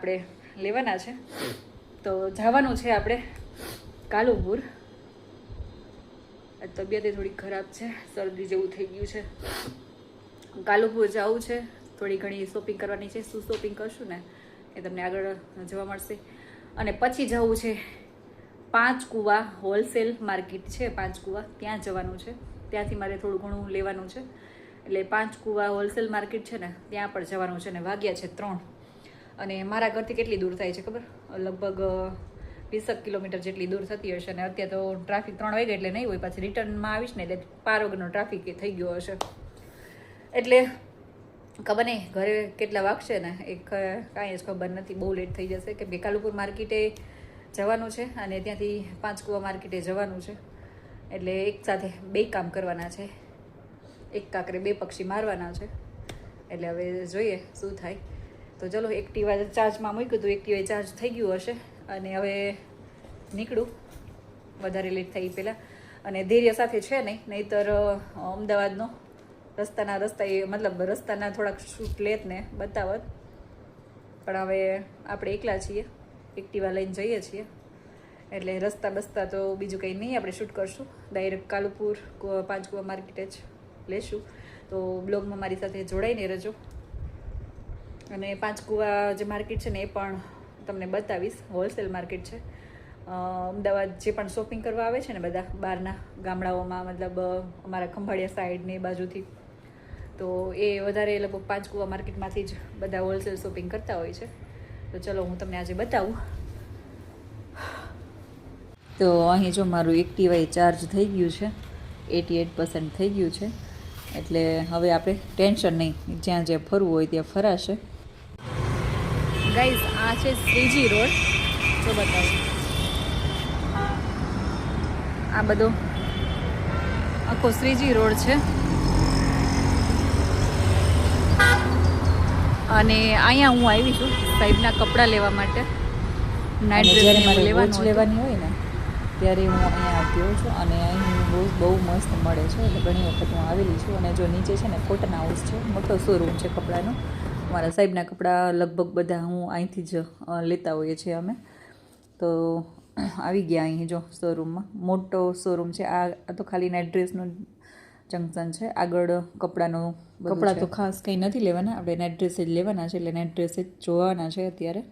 આપણે લેવાના છે. તો જવાનું છે આપણે કાલુપુર. તબિયત થોડી ખરાબ છે, શરદી જેવું થઈ ગયું છે. કાલુપુર જવું છે, થોડી ઘણી શોપિંગ કરવાની છે. શું શોપિંગ કરશું ને એ તમને આગળ જોવા મળશે. અને પછી જવું છે પાંચકુવા હોલસેલ માર્કેટ છે, પાંચકુવા ત્યાં જવાનું છે. ત્યાંથી મારે થોડું ઘણું લેવાનું છે. એટલે પાંચકુવા હોલસેલ માર્કેટ છે ને ત્યાં પણ જવાનું છે. ને વાગ્યા છે 3. અને મારા ઘરથી કેટલી દૂર થાય છે ખબર? લગભગ 20 કિલોમીટર જેટલી દૂર થતી હશે. અને અત્યારે તો ટ્રાફિક 3 વાગે એટલે નહીં હોય. પાછી રિટર્નમાં આવીશ ને એટલે 5 વાગ્યાનો ટ્રાફિક થઈ ગયો હશે. એટલે ખબર નહીં ઘરે કેટલા વાગશે ને એ કાંઈ જ ખબર નથી. બહુ લેટ થઈ જશે કેમ કે કાલુપુર માર્કેટે જવાનું છે અને ત્યાંથી પાંચકુવા માર્કેટે જવાનું છે. એટલે એક સાથે 2 કામ કરવાના છે. એક કાંકરે 2 પક્ષી મારવાના છે. એટલે હવે જોઈએ શું થાય. તો ચલો, એક્ટિવા ચાર્જમાં મૂક્યું હતું, એક્ટિવા ચાર્જ થઈ ગયું હશે. અને હવે નીકળું વધારે લેટ થઈ પહેલાં. અને ધૈર્ય સાથે છે નહીંતર અમદાવાદનો રસ્તાના થોડાક શૂટ લેત ને બતાવત. પણ હવે આપણે એકલા છીએ, એક્ટિવા લઈને જઈએ છીએ. એટલે રસ્તા બસ્તા તો બીજું કંઈ નહીં આપણે શૂટ કરશું. ડાયરેક્ટ કાલુપુર પાંચકુવા માર્કેટે જ લેશું. તો બ્લોગમાં મારી સાથે જોડાઈને રહેજો. અને પાંચકુવા જે માર્કેટ છે ને એ પણ તમને બતાવીશ. હોલસેલ માર્કેટ છે. અમદાવાદ જે પણ શોપિંગ કરવા આવે છે ને બધા બહારના ગામડાઓમાં, મતલબ અમારા ખંભાળિયા સાઈડ ને એ બાજુથી, તો એ વધારે લગભગ પાંચકુવા માર્કેટમાંથી જ બધા હોલસેલ શોપિંગ કરતા હોય છે. તો ચલો હું તમને આજે બતાવું. તો અહીં જો મારું એક્ટિવા ચાર્જ થઈ ગયું છે, 88% થઈ ગયું છે. એટલે હવે આપણે ટેન્શન નહીં, જ્યાં જ્યાં ફરવું હોય ત્યાં ફરાશે. ગાઈઝ, આ છે શ્રીજી રોડ. જો બતાવું, આ બધો આખો શ્રીજી રોડ છે. અને અહીંયા હું આવી છું સાહેબના કપડાં લેવા માટે. નાઇટ ડ્રેસ લેવાની હોય ને ત્યારે હું અહીંયા આવતી હોઉં છું. અને અહીં બહુ મસ્ત મળે છે. એટલે ઘણી વખત હું આવેલી છું. અને જો નીચે છે ને કોટન હાઉસ છે, મોટો શોરૂમ છે કપડાનો. અમારા સાહેબના કપડાં લગભગ બધા હું અહીંથી જ લેતા હોઈએ છીએ અમે. તો આવી ગયા અહીં જો શોરૂમમાં, મોટો શોરૂમ છે. આ તો ખાલી નાઇટ ડ્રેસનું જંકશન છે. આગળ કપડાં તો ખાસ કંઈ નથી લેવાના, આપણે નાઇટ ડ્રેસ જ લેવાના છે. એટલે નાઇટ ડ્રેસ જ જોવાના છે અત્યારે.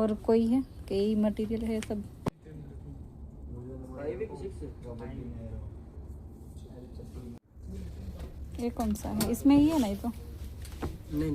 और कोई है कि यही मटेरियल है सब? ये कौन सा है? इसमें ही है ना? ये तो नहीं